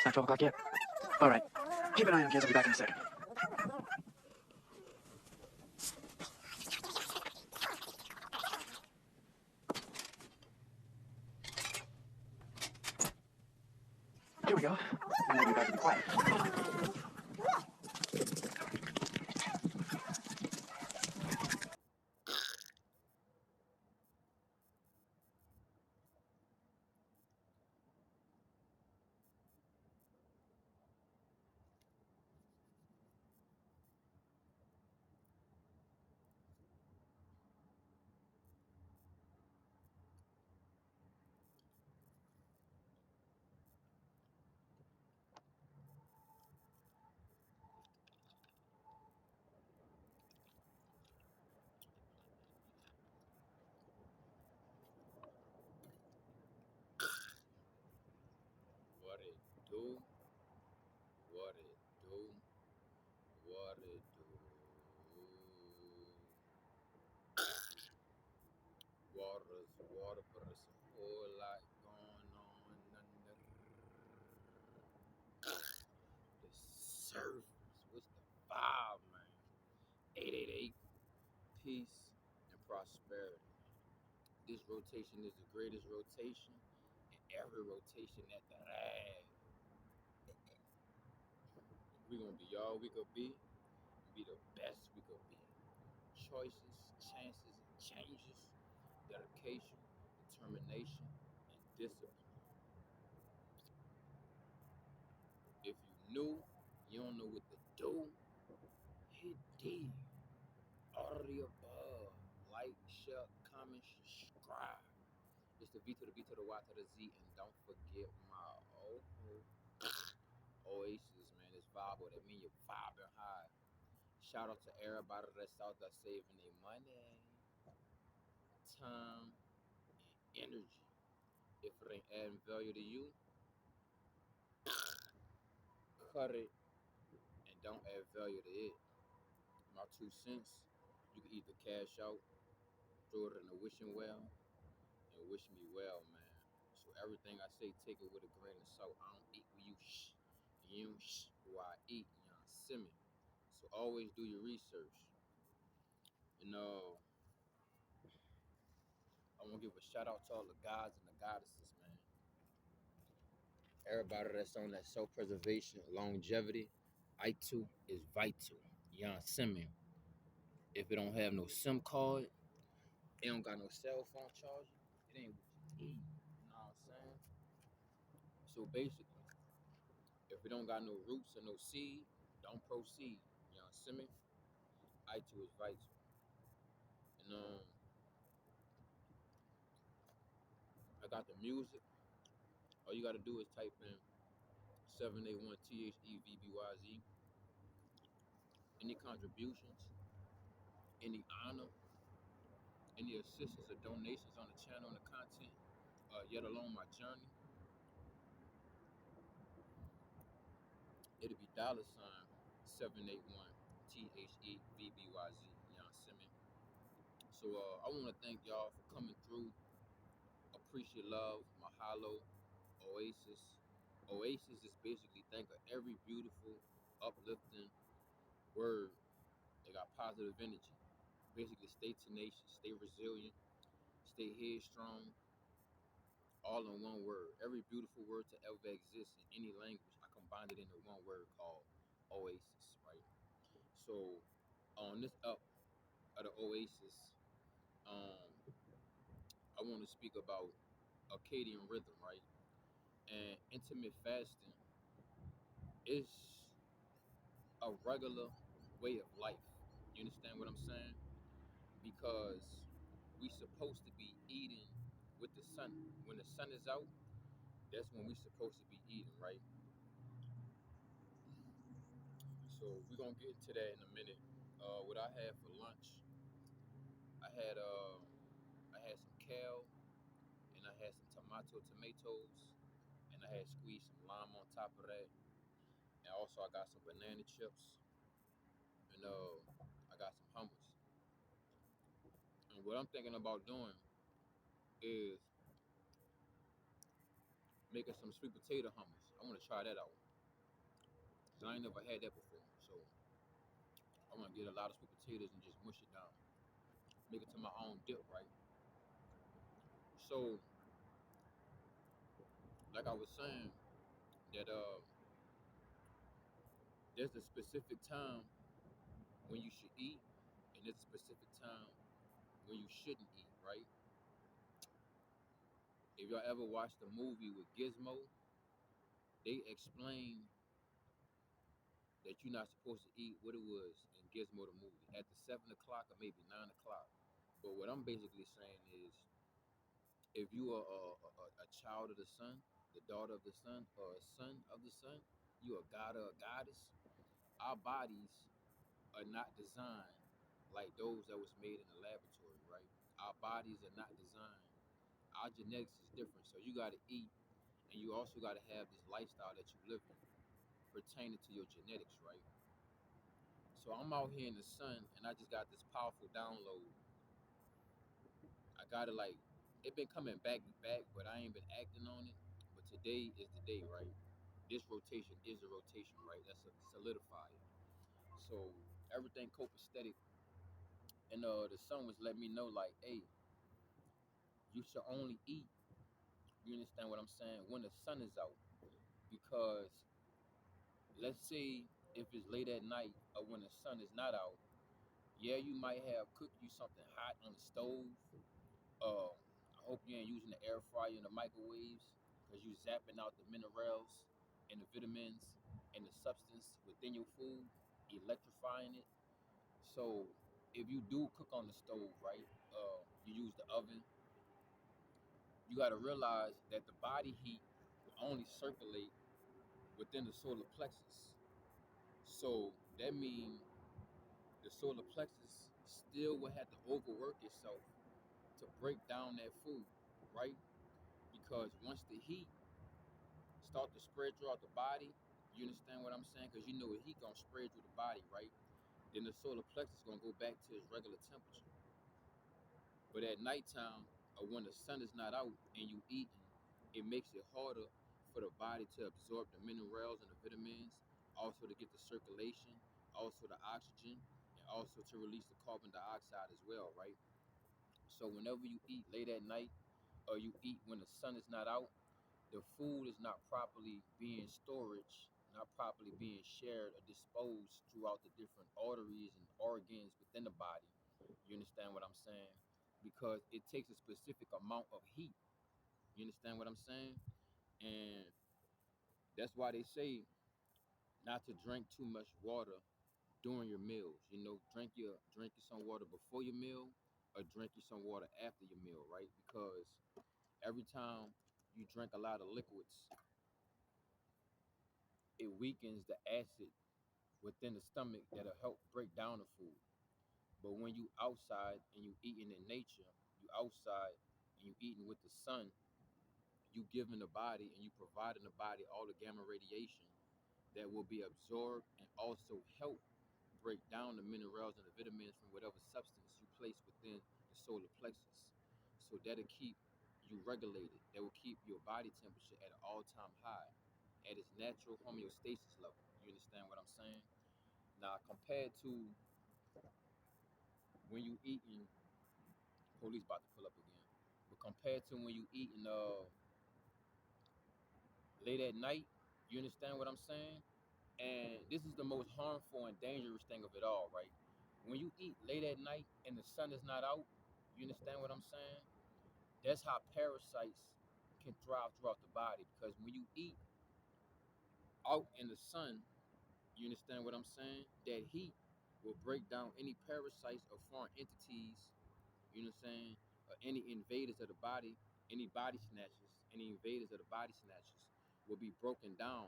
Not 12 o'clock yet? Alright. Keep an eye on kids. I'll be back in a second. Here we go. I'm gonna be back to be quiet. What it do? What it do? What it do? Water's water, but it's a whole lot going on under the surface. What's the vibe, man? 888, peace and prosperity. This rotation is the greatest rotation, and every rotation at the rag. We're gonna be all we could be, and be the best we could be. Choices, chances, and changes, dedication, determination, and discipline. If you knew, you don't know what to do, hit D. All of the above. Like, share, comment, subscribe. It's the V to the B to the Y to the Z, and don't forget my Oasis, man. It's vibe. That mean you're vibing high. Shout out to everybody that's out there saving their money, time, and energy. If it ain't adding value to you, cut it and don't add value to it. My 2 cents, you can either cash out, throw it in the wishing well, and wish me well, man. So everything I say, take it with a grain of salt. I don't eat who you shh, and you don't shh who I eat. You know, simmer. So always do your research. You know, I want to give a shout out to all the gods and the goddesses, man. Everybody that's on that self-preservation, longevity, I too is vital. You know, simmer. If it don't have no SIM card, it don't got no cell phone charger, it ain't what you eat. You know what I'm saying? So basically, if it don't got no roots or no seed, don't proceed. You know what I'm saying? I too is vital. And I got the music. All you gotta do is type in 781 THEVBYZ. Any contributions, any honor, any assistance or donations on the channel and the content, yet alone my journey, it'll be $ 781 THEVBYZ. You know what I'm saying? So I want to thank y'all for coming through. Appreciate love, mahalo, Oasis. Oasis is basically think of every beautiful, uplifting word that got positive energy. Basically, stay tenacious, stay resilient, stay headstrong, all in one word. Every beautiful word to ever exist in any language, I combined it into one word called Oasis, right? So on this up of the Oasis, um, I want to speak about Akkadian rhythm, right? And intimate fasting is a regular way of life. You understand what I'm saying? Because we supposed to be eating with the sun. When the sun is out, that's when we supposed to be eating, right? So we're gonna get into that in a minute. What I had for lunch, I had uh, I had some kale, and I had some tomatoes, and I had squeezed some lime on top of that, and also I got some banana chips, and I got some hummus. And what I'm thinking about doing is making some sweet potato hummus. I want to try that out. 'Cause I ain't never had that before. So I want to get a lot of sweet potatoes and just mush it down. Make it to my own dip, right? So, like I was saying, that there's a specific time when you should eat, and there's a specific time when you shouldn't eat, right? If y'all ever watched the movie with Gizmo, they explain that you're not supposed to eat what it was in Gizmo the movie at the 7 o'clock or maybe 9 o'clock. But what I'm basically saying is, if you are a child of the sun, the daughter of the sun, or a son of the sun, you a god or a goddess. Our bodies are not designed like those that was made in the laboratory, right? Our bodies are not designed. Our genetics is different, so you got to eat, and you also got to have this lifestyle that you live in pertaining to your genetics, right? So I'm out here in the sun, and I just got this powerful download. I got it like it been coming back to back, but I ain't been acting on it. But today is the day, right? This rotation is a rotation, right? That's a solidified. So everything copacetic, and the sun was letting me know like, hey, you should only eat. You understand what I'm saying? When the sun is out, because let's say if it's late at night or when the sun is not out, yeah, you might have cooked you something hot on the stove. I hope you ain't using the air fryer and the microwaves, because you zapping out the minerals and the vitamins and the substance within your food, electrifying it. So if you do cook on the stove, right, you use the oven, you got to realize that the body heat will only circulate within the solar plexus. So that means the solar plexus still will have to overwork itself to break down that food, right? Because once the heat start to spread throughout the body, you understand what I'm saying? Because you know the heat gonna spread through the body, right? Then the solar plexus gonna go back to its regular temperature. But at nighttime, or when the sun is not out and you eating, it makes it harder for the body to absorb the minerals and the vitamins, also to get the circulation, also the oxygen, and also to release the carbon dioxide as well, right? So whenever you eat late at night or you eat when the sun is not out, the food is not properly being storage, not properly being shared or disposed throughout the different arteries and organs within the body. You understand what I'm saying? Because it takes a specific amount of heat. You understand what I'm saying? And that's why they say not to drink too much water during your meals. You know, drink you some water before your meal or drink you some water after your meal, right? Because every time you drink a lot of liquids, it weakens the acid within the stomach that'll help break down the food. But when you outside and you eating in nature, you outside and you eating with the sun, you giving the body and you providing the body all the gamma radiation that will be absorbed and also help break down the minerals and the vitamins from whatever substance you place within the solar plexus. So that'll keep you regulated. That will keep your body temperature at an all-time high, at its natural homeostasis level. You understand what I'm saying? Now, compared to when you eating, police about to pull up again. But compared to when you eating late at night, you understand what I'm saying? And this is the most harmful and dangerous thing of it all, right? When you eat late at night and the sun is not out, you understand what I'm saying? That's how parasites can thrive throughout the body. Because when you eat out in the sun, you understand what I'm saying? That heat will break down any parasites or foreign entities, you know what I'm saying? Any invaders of the body, any body snatchers, any invaders of the body snatchers will be broken down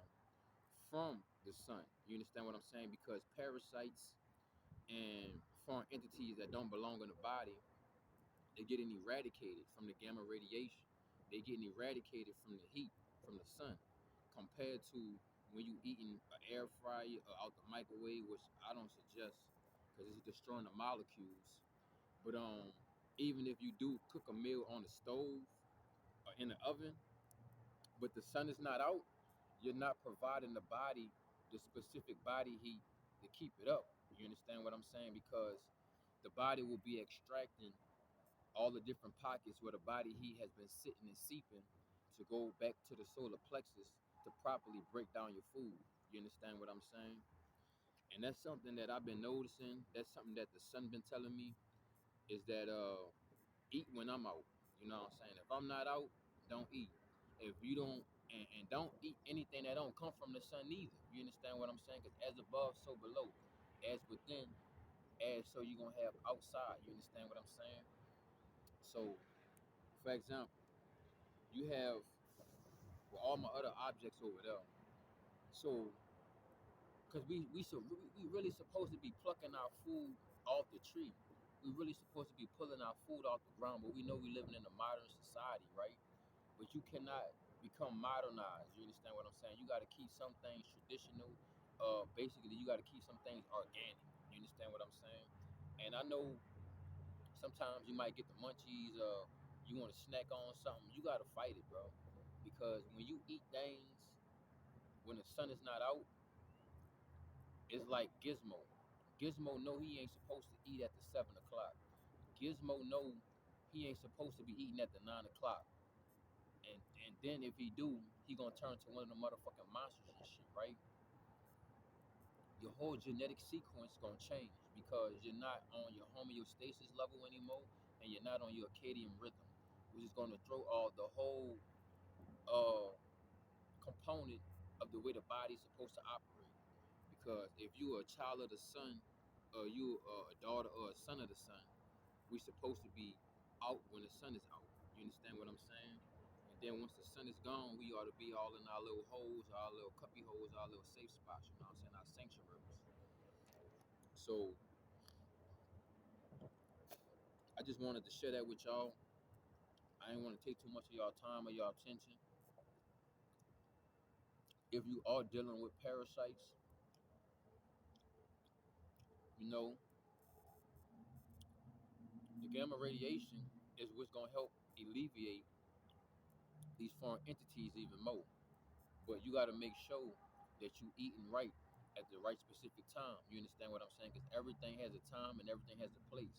from the sun. You understand what I'm saying? Because parasites and foreign entities that don't belong in the body, they're getting eradicated from the gamma radiation. They're getting eradicated from the heat, from the sun, compared to when you eating an air fryer or out the microwave, which I don't suggest because it's destroying the molecules. But even if you do cook a meal on the stove or in the oven, but the sun is not out, you're not providing the body the specific body heat to keep it up. You understand what I'm saying? Because the body will be extracting all the different pockets where the body heat has been sitting and seeping to go back to the solar plexus to properly break down your food. You understand what I'm saying? And that's something that I've been noticing. That's something that the sun been telling me is that eat when I'm out. You know what I'm saying? If I'm not out, don't eat. If you don't and don't eat anything that don't come from the sun either. You understand what I'm saying? Because as above, so below. As within, as so you're gonna have outside. You understand what I'm saying? So, for example, you have well, all my other objects over there. So, because we really supposed to be plucking our food off the tree. We really supposed to be pulling our food off the ground, but we know we living in a modern society, right? But you cannot become modernized. You understand what I'm saying? You got to keep some things traditional. Basically, you got to keep some things organic. You understand what I'm saying? And I know sometimes you might get the munchies. You want to snack on something. You got to fight it, bro, because when you eat things when the sun is not out, it's like Gizmo. Gizmo know he ain't supposed to eat at the 7 o'clock. Gizmo know he ain't supposed to be eating at the 9 o'clock. And then if he do, he gonna turn to one of the motherfucking monsters and shit, right? Your whole genetic sequence gonna change because you're not on your homeostasis level anymore, and you're not on your circadian rhythm, which is gonna throw all the whole uh component of the way the body's supposed to operate. Because if you are a child of the sun, or you are a daughter or a son of the sun, we supposed to be out when the sun is out. You understand what I'm saying? And then once the sun is gone, we ought to be all in our little holes, our little cubby holes, our little safe spots. You know what I'm saying? Our sanctuaries. So I just wanted to share that with y'all. I didn't want to take too much of y'all time or y'all attention. If you are dealing with parasites, you know, the gamma radiation is what's gonna help alleviate these foreign entities even more. But you got to make sure that you eating right at the right specific time. You understand what I'm saying? Because everything has a time and everything has a place.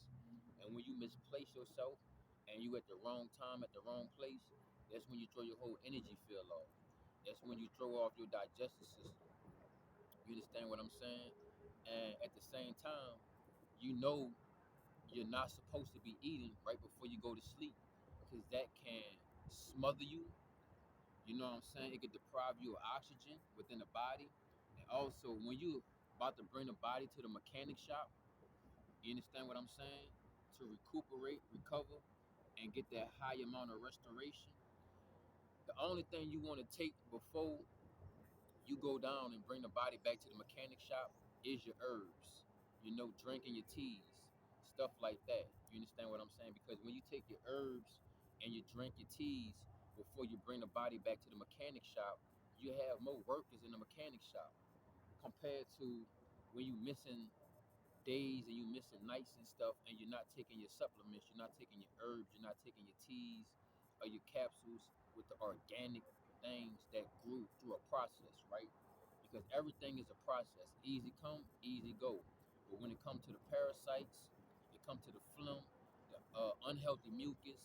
And when you misplace yourself and you at the wrong time at the wrong place, that's when you throw your whole energy field off. That's when you throw off your digestive system. You understand what I'm saying? And at the same time, you know you're not supposed to be eating right before you go to sleep because that can smother you. You know what I'm saying? It could deprive you of oxygen within the body. And also, when you about to bring the body to the mechanic shop, you understand what I'm saying? To recuperate, recover, and get that high amount of restoration. The only thing you want to take before you go down and bring the body back to the mechanic shop is your herbs. You know, drinking your teas, stuff like that. You understand what I'm saying? Because when you take your herbs and you drink your teas before you bring the body back to the mechanic shop, you have more workers in the mechanic shop compared to when you missing days and you missing nights and stuff and you're not taking your supplements, you're not taking your herbs, you're not taking your teas or your capsules with the organic things that grew through a process, right? Because everything is a process. Easy come, easy go. But when it comes to the parasites, it comes to the phlegm, the unhealthy mucus,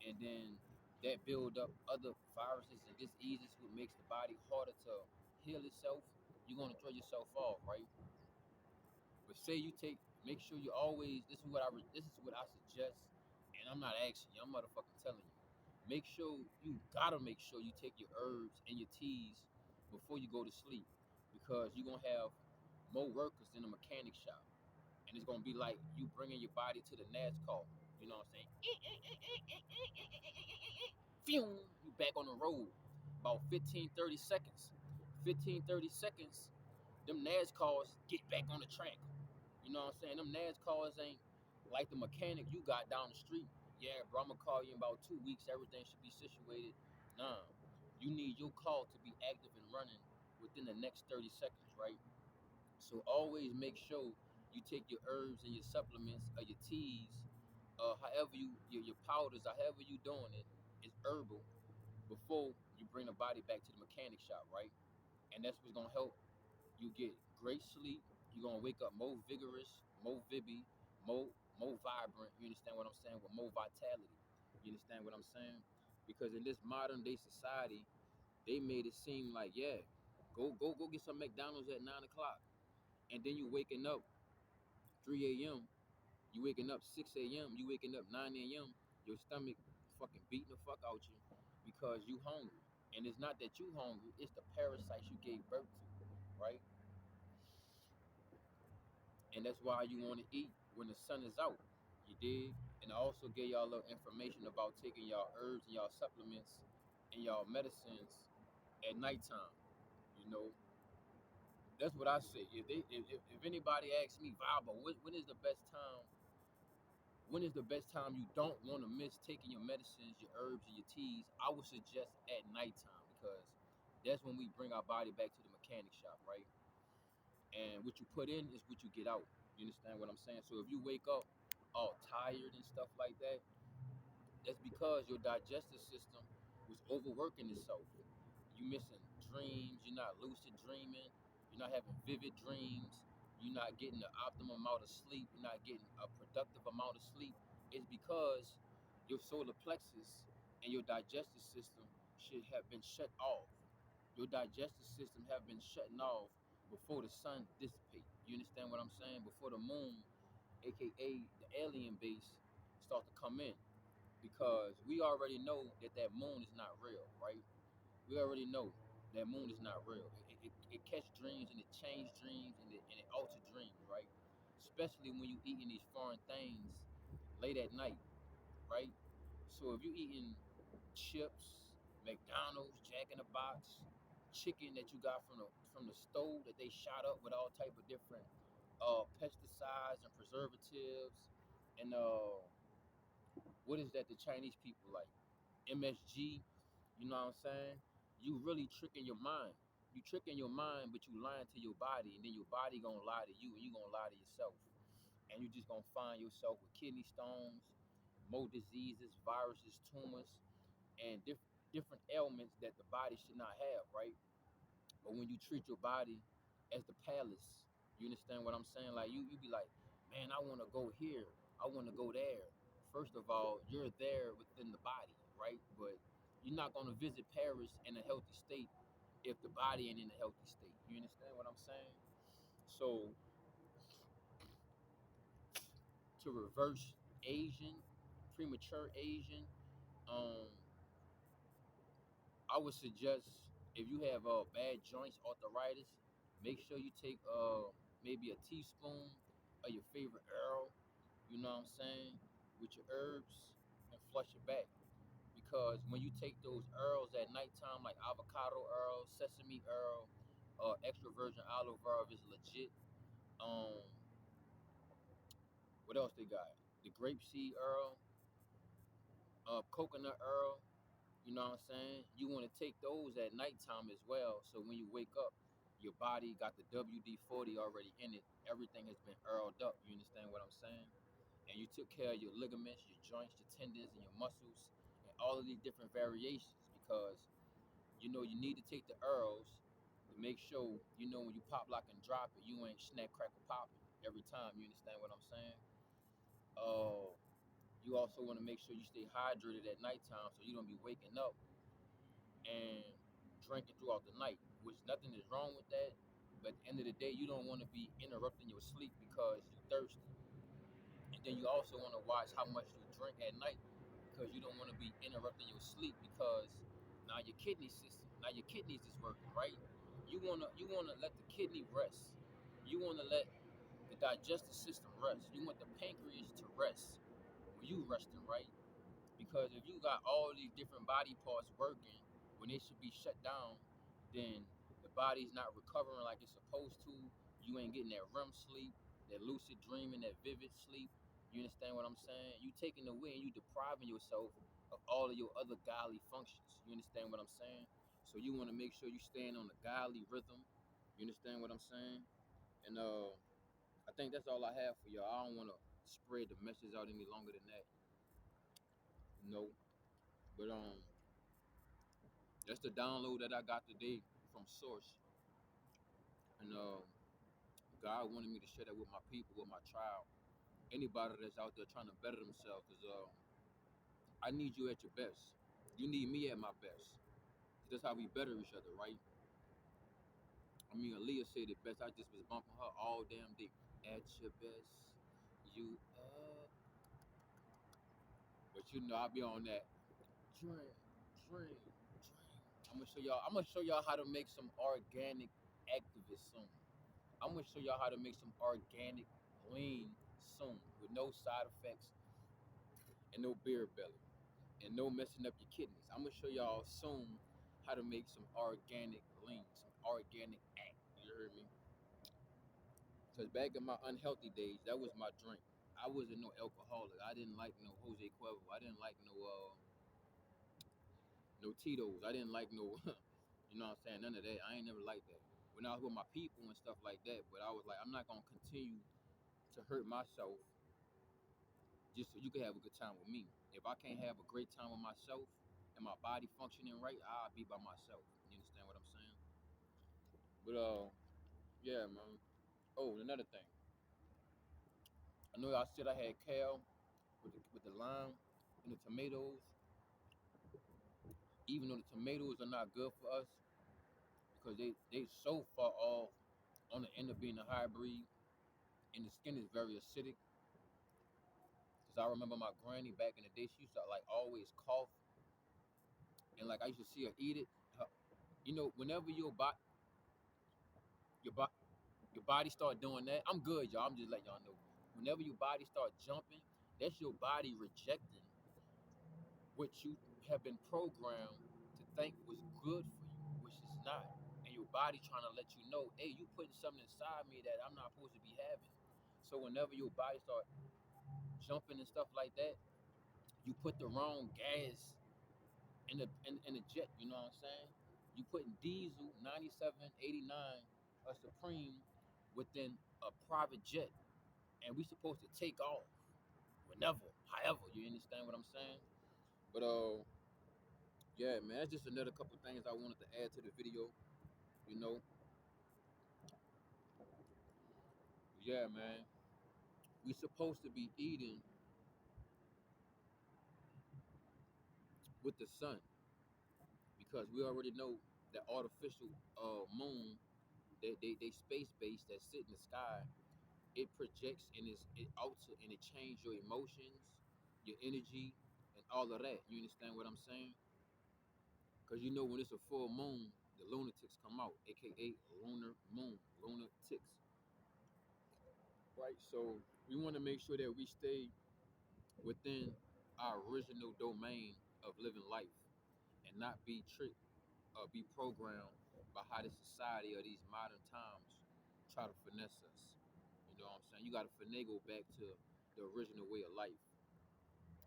and then that build up other viruses and diseases, what makes the body harder to heal itself. You're gonna throw yourself off, right? But say you take, make sure you always. This is what I suggest, and I'm not asking you. I'm motherfucking telling you. Make sure you gotta make sure you take your herbs and your teas before you go to sleep, because you're gonna have more workers in the mechanic shop, and it's gonna be like you bringing your body to the NASCAR. You know what I'm saying? Phew, you back on the road. About 15, 30 seconds. 15, 30 seconds. Them NASCARs get back on the track. You know what I'm saying? Them NASCARs ain't like the mechanic you got down the street. Yeah, bro, I'm gonna call you in about 2 weeks. Everything should be situated. Nah, you need your car to be active and running within the next 30 seconds, right? So always make sure you take your herbs and your supplements or your teas, however your powders, or however you doing it, is herbal before you bring the body back to the mechanic shop, right? And that's what's gonna help you get great sleep. You're gonna wake up more vigorous, more vibby, more vibrant. You understand what I'm saying? With more vitality. You understand what I'm saying? Because in this modern day society, they made it seem like, yeah, go get some McDonald's at 9 o'clock, and then you waking up 3 a.m. You waking up 6 a.m. You waking up 9 a.m. Your stomach fucking beating the fuck out you because you hungry. And it's not that you hungry, it's the parasites you gave birth to, right? And that's why you want to eat when the sun is out. You dig? And I also gave y'all a little information about taking y'all herbs and y'all supplements and y'all medicines at nighttime. You know, that's what I say. If anybody asks me, Vibe, when is the best time? When is the best time you don't want to miss taking your medicines, your herbs, and your teas? I would suggest at nighttime because that's when we bring our body back to the mechanic shop, right? And what you put in is what you get out. You understand what I'm saying? So if you wake up all tired and stuff like that, that's because your digestive system was overworking itself. You missing dreams, you're not lucid dreaming, you're not having vivid dreams, you're not getting the optimum amount of sleep, you're not getting a productive amount of sleep. It's because your solar plexus and your digestive system should have been shut off. Your digestive system have been shutting off before the sun dissipate. You understand what I'm saying? Before the moon, aka the alien base, start to come in. Because we already know that that moon is not real, right? We already know that moon is not real. It catch dreams and it change dreams and it alter dreams, right? Especially when you eating these foreign things late at night, right? So if you eating chips, McDonald's, Jack in the Box, chicken that you got from the stove that they shot up with all type of different pesticides and preservatives and what is that the Chinese people like? MSG, you know what I'm saying? You really tricking your mind. You tricking your mind, but you lying to your body, and then your body gonna lie to you, and you gonna lie to yourself. And you just gonna find yourself with kidney stones, more diseases, viruses, tumors, and different ailments that the body should not have, right? But when you treat your body as the palace, you understand what I'm saying? Like you be like, man, I want to go here, I want to go there. First of all, you're there within the body, right? But you're not gonna visit Paris in a healthy state if the body ain't in a healthy state. You understand what I'm saying? So to reverse Asian, premature Asian, um, I would suggest if you have bad joints, arthritis, make sure you take maybe a teaspoon of your favorite herb, you know what I'm saying, with your herbs and flush it back. Because when you take those herbs at nighttime, like avocado herb, sesame herb, extra virgin olive herb is legit. Um, what else they got? The grapeseed herb, coconut herb. You know what I'm saying? You want to take those at nighttime as well. So when you wake up, your body got the WD-40 already in it. Everything has been oiled up. You understand what I'm saying? And you took care of your ligaments, your joints, your tendons, and your muscles, and all of these different variations because you know you need to take the herbs to make sure you know when you pop, lock, and drop it, you ain't snack, crackle, popping every time. You understand what I'm saying? Uh, you also want to make sure you stay hydrated at nighttime so you don't be waking up and drinking throughout the night, which nothing is wrong with that. But at the end of the day, you don't want to be interrupting your sleep because you're thirsty. And then you also want to watch how much you drink at night because you don't want to be interrupting your sleep because now your kidney system, now your kidneys is working, right? You wanna let the kidney rest. You wanna let the digestive system rest. You want the pancreas to rest when you resting, right? Because if you got all these different body parts working when they should be shut down, then the body's not recovering like it's supposed to. You ain't getting that REM sleep, that lucid dreaming, that vivid sleep. You understand what I'm saying? You taking away and you depriving yourself of all of your other godly functions. You understand what I'm saying? So you want to make sure you staying on the godly rhythm. You understand what I'm saying? And I think that's all I have for y'all. I don't want to spread the message out any longer than that. You know. But That's the download that I got today from Source, and God wanted me to share that with my people, with my tribe, anybody that's out there trying to better themselves. Cause I need you at your best. You need me at my best. That's how we better each other, right? I mean, Aaliyah said it best. I just was bumping her all damn day. At your best, you But you know, I'll be on that. Drink, drink, drink. I'm gonna show y'all. I'm gonna show y'all how to make some organic activists soon. I'm gonna show y'all how to make some organic lean soon with no side effects and no beer belly and no messing up your kidneys. I'm gonna show y'all soon how to make some organic lean, some organic act. You heard me? Because back in my unhealthy days, that was my drink. I wasn't no alcoholic. I didn't like no Jose Cuervo. I didn't like no Tito's. I didn't like no, you know what I'm saying? None of that. I ain't never liked that. When I was with my people and stuff like that, but I was like, I'm not gonna continue to hurt myself just so you can have a good time with me. If I can't have a great time with myself and my body functioning right, I'll be by myself. You understand what I'm saying? But yeah, man. Oh, and another thing. I know I said I had kale with the lime and the tomatoes. Even though the tomatoes are not good for us because they so far off on the end of being a hybrid, and the skin is very acidic. Cause I remember my granny back in the day, she used to like always cough, and like I used to see her eat it. You know, whenever your body your body start doing that, I'm good, y'all. I'm just letting y'all know. Whenever your body start jumping, that's your body rejecting what you have been programmed to think was good for you, which is not. And your body trying to let you know, hey, you putting something inside me that I'm not supposed to be having. So whenever your body start jumping and stuff like that, you put the wrong gas in the jet, you know what I'm saying? You putting diesel 9789 a Supreme within a private jet, and we supposed to take off whenever, however, you understand what I'm saying? But yeah, man, that's just another couple things I wanted to add to the video, you know. Yeah, man, we supposed to be eating with the sun because we already know that artificial moon, they space base that sit in the sky, it projects and it alters and it changes your emotions, your energy, and all of that. You understand what I'm saying? Because you know when it's a full moon, the lunatics come out, aka lunar moon, lunatics. Right. So we want to make sure that we stay within our original domain of living life and not be tricked or be programmed by how the society of these modern times try to finesse us. You know what I'm saying? You got to finagle back to the original way of life.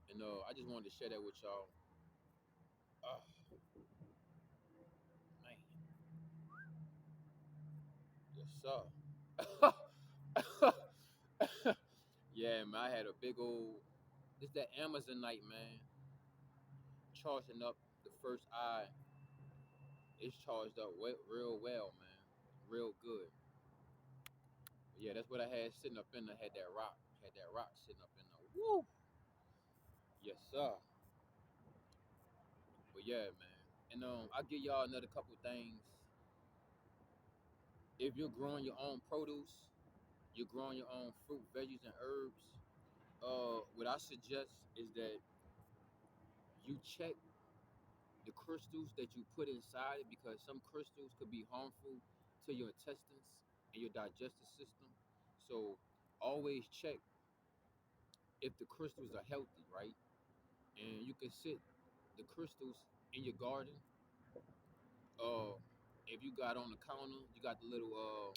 And I just wanted to share that with y'all. Oh, man. Yes, sir. Yeah, man. I had a big old. It's that Amazonite, man. Charging up the first eye. It's charged up real well, man. Real good. But yeah, that's what I had sitting up in there. Had that rock. Had that rock sitting up in there. Woo! Yes, sir. But yeah, man. And I'll give y'all another couple things. If you're growing your own produce, you're growing your own fruit, veggies, and herbs. What I suggest is that you check the crystals that you put inside it because some crystals could be harmful to your intestines and your digestive system. So always check if the crystals are healthy, right? And you can sit the crystals in your garden. Uh, if you got on the counter, you got the little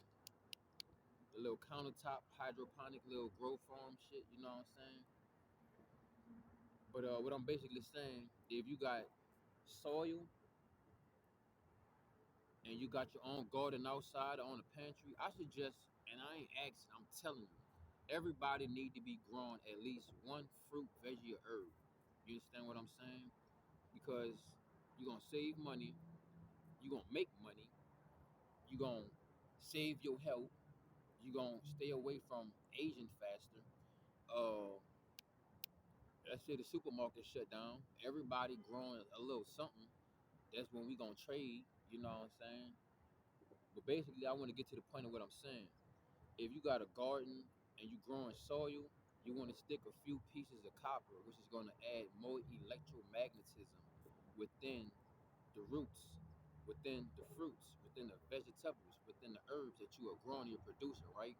countertop hydroponic little grow farm shit. You know what I'm saying? But what I'm basically saying, if you got soil and you got your own garden outside or on the pantry, I suggest, and I ain't asking, I'm telling you, everybody need to be growing at least one fruit, veggie, or herb. You understand what I'm saying? Because you're gonna save money, you're gonna make money, you're gonna save your health, you're gonna stay away from aging faster. Uh, let's say the supermarket shut down, everybody growing a little something. That's when we gonna trade. You know what I'm saying? But basically, I want to get to the point of what I'm saying. If you got a garden and you growing soil, you want to stick a few pieces of copper, which is going to add more electromagnetism within the roots, within the fruits, within the vegetables, within the herbs that you are growing, you're producing, right?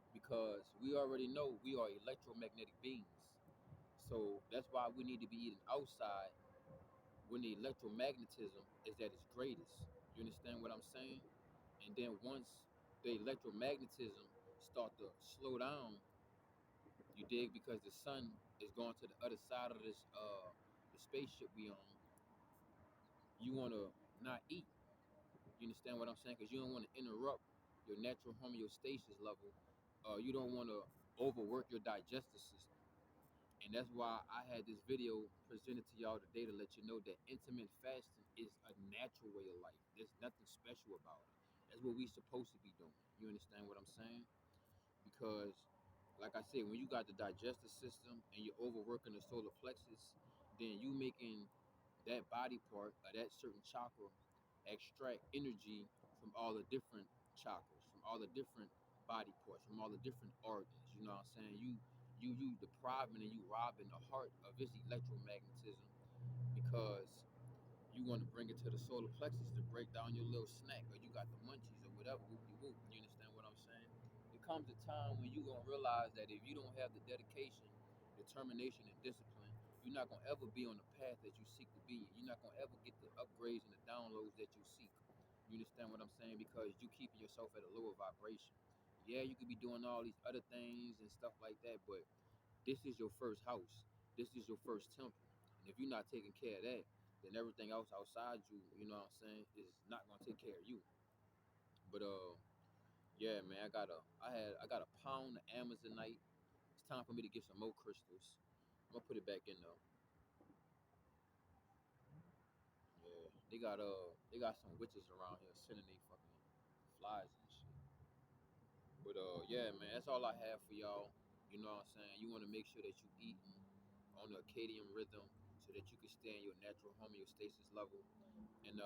Because we already know we are electromagnetic beings. So that's why we need to be eating outside when the electromagnetism is at its greatest. You understand what I'm saying? And then once the electromagnetism start to slow down, you dig, because the sun is going to the other side of this the spaceship we on, you want to not eat. You understand what I'm saying? Because you don't want to interrupt your natural homeostasis level. You don't want to overwork your digestive system. And that's why I had this video presented to y'all today to let you know that intermittent fasting is a natural way of life. There's nothing special about it. That's what we supposed to be doing. You understand what I'm saying? Because, like I said, when you got the digestive system and you're overworking the solar plexus, then you making that body part or that certain chakra extract energy from all the different chakras, from all the different body parts, from all the different organs. You know what I'm saying? You depriving and you robbing the heart of its electromagnetism because you want to bring it to the solar plexus to break down your little snack, or you got the munchies or whatever, whoop de whoop. You understand what I'm saying? It comes a time when you're gonna realize that if you don't have the dedication, determination, and discipline, you're not gonna ever be on the path that you seek to be. You're not gonna ever get the upgrades and the downloads that you seek. You understand what I'm saying? Because you keeping yourself at a lower vibration. Yeah, you could be doing all these other things and stuff like that, but this is your first house. This is your first temple. And if you're not taking care of that, then everything else outside you, you know what I'm saying, is not gonna take care of you. But yeah, man, I got a pound of Amazonite. It's time for me to get some more crystals. I'm gonna put it back in though. Yeah, they got some witches around here sending they fucking flies and shit. But yeah, man, that's all I have for y'all. You know what I'm saying? You want to make sure that you eating on the Akkadian rhythm so that you can stay in your natural homeostasis level. And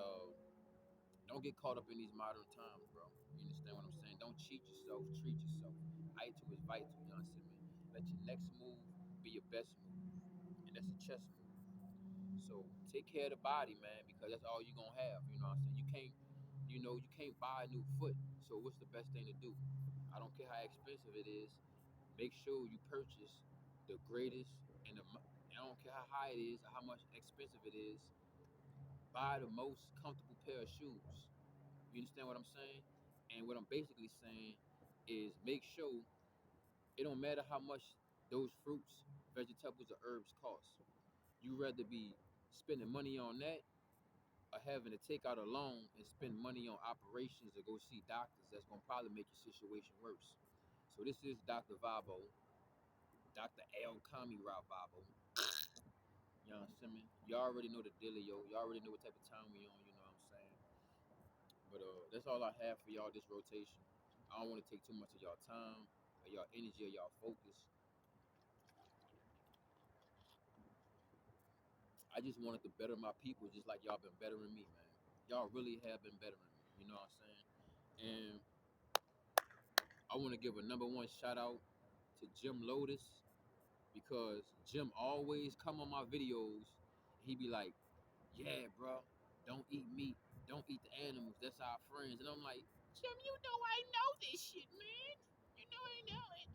don't get caught up in these modern times, bro. You understand what I'm saying? Don't cheat yourself, treat yourself. Itu is vital, you know what I'm saying? Let your next move be your best move. And that's a chess move. So take care of the body, man, because that's all you're gonna have. You know what I'm saying? You can't buy a new foot. So what's the best thing to do? I don't care how expensive it is. Make sure you purchase the greatest and I don't care how high it is or how much expensive it is. Buy the most comfortable pair of shoes. You understand what I'm saying? And what I'm basically saying is make sure it don't matter how much those fruits, vegetables, or herbs cost. You rather be spending money on that or having to take out a loan and spend money on operations or go see doctors that's gonna probably make your situation worse. So this is Dr. Vabo, Dr. L. Kami Vabo. You know what I'm saying? You already know the dealio. You already know what type of time we on, you know what I'm saying? But that's all I have for y'all this rotation. I don't want to take too much of y'all time, or y'all energy, or y'all focus. I just wanted to better my people, just like y'all been bettering me, man. Y'all really have been bettering me. You know what I'm saying? And I want to give a number one shout out to Jim Lotus because Jim always come on my videos. He be like, "Yeah, bro, don't eat meat, don't eat the animals. That's our friends." And I'm like, Jim, you know I know this shit, man. You know I know it.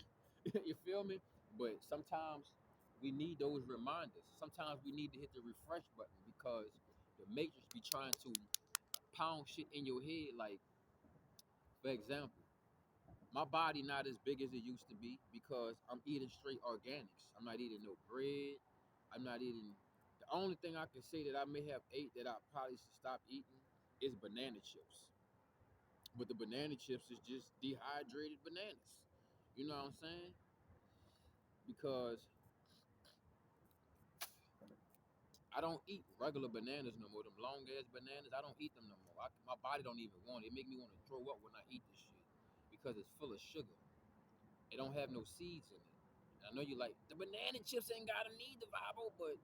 You feel me? But sometimes we need those reminders. Sometimes we need to hit the refresh button because the matrix be trying to pound shit in your head. Like, for example, my body not as big as it used to be because I'm eating straight organics. I'm not eating no bread. I'm not eating. The only thing I can say that I may have ate that I probably should stop eating is banana chips. But the banana chips is just dehydrated bananas. You know what I'm saying? Because I don't eat regular bananas no more. Them long ass bananas, I don't eat them no more. My body don't even want it. It make me want to throw up when I eat this shit because it's full of sugar. It don't have no seeds in it. And I know you like the banana chips ain't gotta need the Vibo, but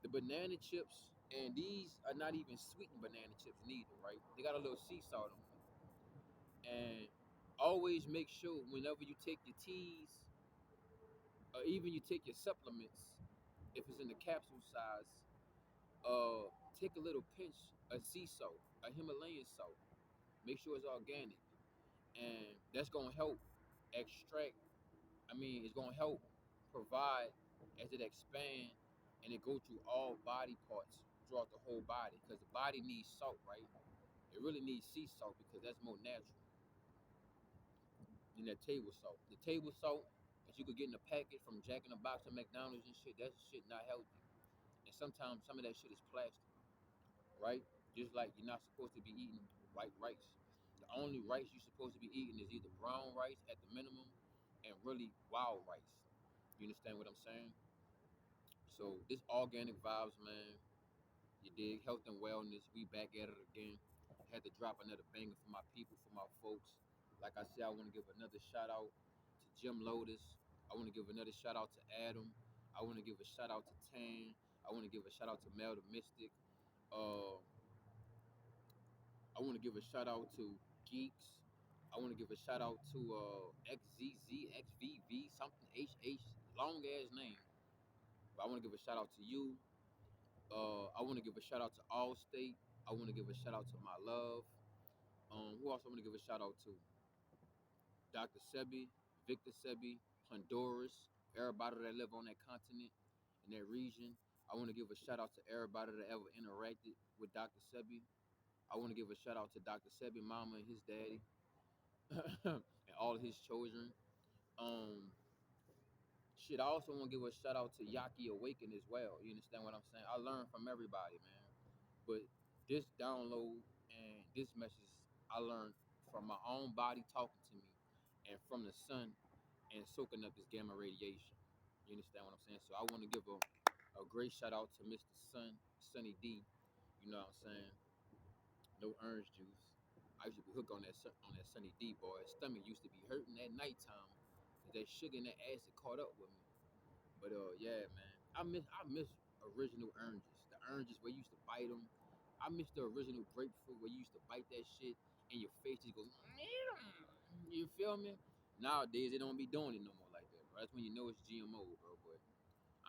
the banana chips and these are not even sweetened banana chips neither, right? They got a little sea salt on them. And always make sure whenever you take your teas or even you take your supplements, if it's in the capsule size, take a little pinch of sea salt, a Himalayan salt. Make sure it's organic, and that's gonna help extract. I mean, it's gonna help provide as it expand and it go through all body parts throughout the whole body because the body needs salt, right? It really needs sea salt because that's more natural than that table salt. The table salt that you could get in a packet from Jack in the Box or McDonald's and shit, that shit not healthy. And sometimes some of that shit is plastic, right? Just like you're not supposed to be eating white rice. The only rice you're supposed to be eating is either brown rice at the minimum and really wild rice. You understand what I'm saying? So this organic vibes, man. You dig? Health and wellness. We back at it again. Had to drop another banger for my people, for my folks. Like I said, I want to give another shout out to Jim Lotus. I want to give another shout out to Adam. I want to give a shout out to Tan. I want to give a shout out to Mel the Mystic. Uh, I want to give a shout out to Geeks. I want to give a shout out to XZZXVV something HH long ass name. But I want to give a shout out to you. I want to give a shout out to Allstate. I want to give a shout out to my love. Who else I want to give a shout out to? Dr. Sebi, Victor Sebi, Honduras, everybody that live on that continent, in that region. I want to give a shout out to everybody that ever interacted with Dr. Sebi. I want to give a shout out to Dr. Sebi, mama and his daddy, and all of his children. Um, Shit, I also want to give a shout out to Yaki Awaken as well. You understand what I'm saying? I learn from everybody, man. But this download and this message I learned from my own body talking to me and from the sun and soaking up this gamma radiation. You understand what I'm saying? So I want to give a great shout out to Mr. Sun, Sunny D. You know what I'm saying? No orange juice. I used to be hooked on that Sunny D boy. His stomach used to be hurting at nighttime because that sugar and that acid caught up with me. But yeah, man, I miss original oranges. The oranges where you used to bite them. I miss the original grapefruit where you used to bite that shit and your face just goes. You feel me? Nowadays they don't be doing it no more like that, bro. That's when you know it's GMO, bro. But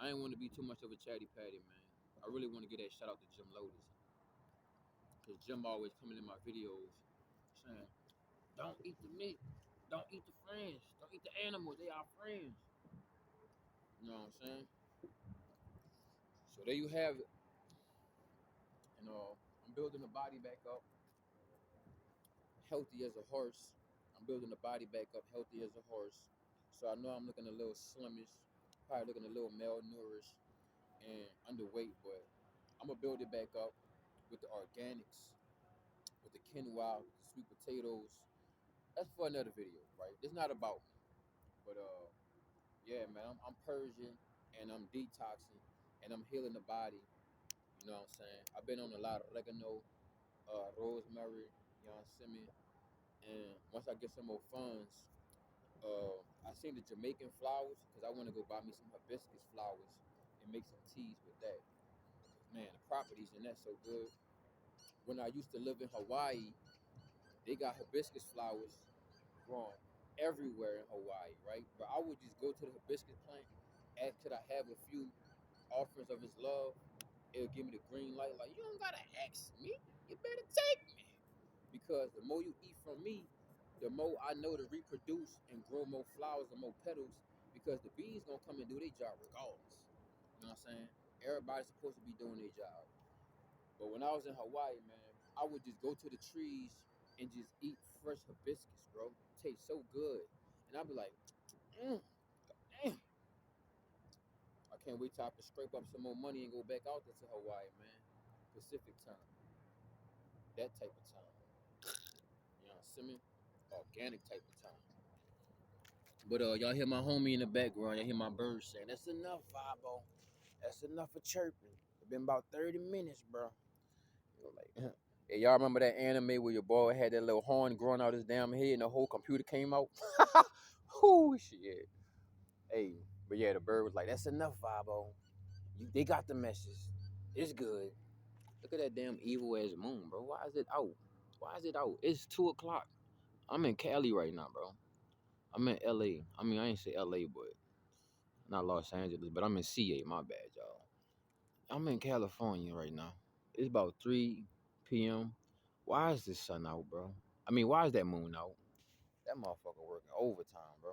I ain't want to be too much of a chatty patty, man. I really want to get that shout out to Jim Lotus, cause Jim always coming in my videos saying, "Don't eat the meat, don't eat the friends, don't eat the animals. They are friends." You know what I'm saying? So there you have it. You know, I'm building the body back up, healthy as a horse. I'm building the body back up, healthy as a horse. So I know I'm looking a little slimish, probably looking a little malnourished and underweight, but I'm gonna build it back up with the organics, with the quinoa, with the sweet potatoes. That's for another video, right? It's not about me, but yeah, man, I'm purging and I'm detoxing and I'm healing the body. You know what I'm saying? I've been on a lot of oregano, rosemary, you know what I'm saying? And once I get some more funds, I seen the Jamaican flowers because I want to go buy me some hibiscus flowers and make some teas with that. Man, the properties in that so good. When I used to live in Hawaii, they got hibiscus flowers growing everywhere in Hawaii, right? But I would just go to the hibiscus plant, ask could I have a few offerings of his love. It'll give me the green light. Like, you don't gotta ask me. You better take me. Because the more you eat from me, the more I know to reproduce and grow more flowers and more petals. Because the bees gonna come and do their job regardless. You know what I'm saying? Everybody's supposed to be doing their job. But when I was in Hawaii, man, I would just go to the trees and just eat fresh hibiscus, bro. It tastes so good. And I'd be like, mm, damn. I can't wait till I can scrape up some more money and go back out there to Hawaii, man. Pacific time. That type of time. You know what I'm saying? Organic type of time. But y'all hear my homie in the background. Y'all hear my birds saying, that's enough, Vibo. That's enough of chirping. It's been about 30 minutes, bro. You know, like, hey, y'all remember that anime where your boy had that little horn growing out his damn head and the whole computer came out? Whoo, shit. Hey, but yeah, the bird was like, that's enough, Vibo. They got the message. It's good. Look at that damn evil ass moon, bro. Why is it out? Why is it out? It's 2 o'clock. I'm in Cali right now, bro. I'm in LA. I mean, I ain't say LA, but not Los Angeles, but I'm in CA. My bad, y'all. I'm in California right now. It's about 3 p.m. Why is this sun out, bro? I mean, why is that moon out? That motherfucker working overtime, bro.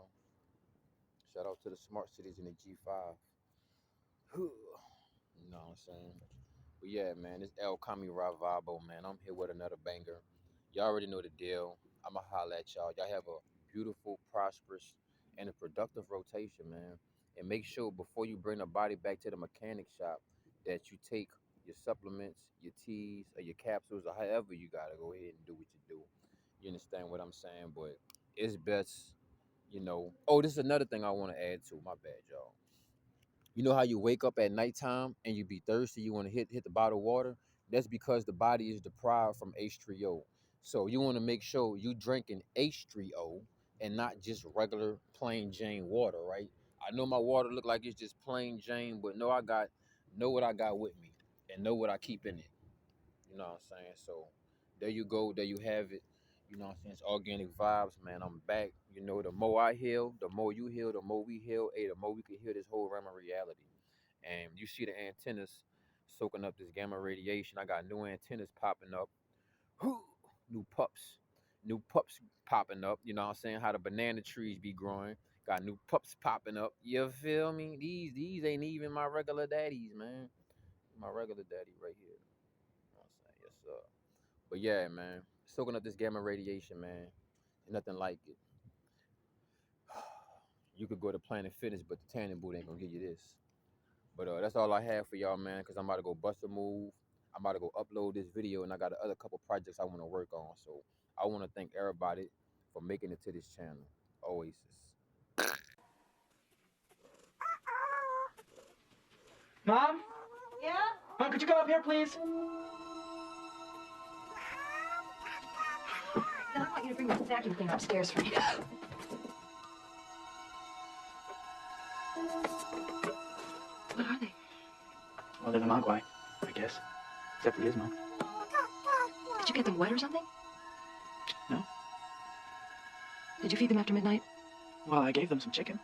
Shout out to the smart cities in the G5. You know what I'm saying? But yeah, man, it's El Kami Ravabo, man. I'm here with another banger. Y'all already know the deal. I'ma holla at y'all. Y'all have a beautiful, prosperous, and a productive rotation, man. And make sure before you bring the body back to the mechanic shop that you take your supplements, your teas, or your capsules, or however you gotta go ahead and do what you do. You understand what I'm saying? But it's best, you know. Oh, this is another thing I want to add to. My bad, y'all. You know how you wake up at nighttime and you be thirsty, you want to hit the bottle of water? That's because the body is deprived from H3O. So you want to make sure you drinking H3O and not just regular plain Jane water, right? I know my water look like it's just plain Jane, but no, know what I got with me and know what I keep in it. You know what I'm saying? So there you go, there you have it. You know what I'm saying? It's Organic Vibes, man. I'm back. You know, the more I heal, the more you heal, the more we heal, hey, the more we can heal this whole realm of reality. And you see the antennas soaking up this gamma radiation. I got new antennas popping up. New pups. New pups popping up. You know what I'm saying? How the banana trees be growing. Got new pups popping up. You feel me? These ain't even my regular daddies, man. My regular daddy right here. You know what I'm saying? Yes, sir. But yeah, man, soaking up this gamma radiation, man, nothing like it. You could go to Planet Fitness, but the tanning boot ain't gonna give you this. But that's all I have for y'all, man, because I'm about to go bust a move. I'm about to go upload this video, and I got other couple projects I want to work on. So I want to thank everybody for making it to this channel. Oasis. Mom? Yeah? Mom, could you come up here, please? Then I want you to bring the vacuum cleaner upstairs for me. What are they? Well, they're the Mogwai, I guess. Except for Gizmo. Did you get them wet or something? No. Did you feed them after midnight? Well, I gave them some chicken.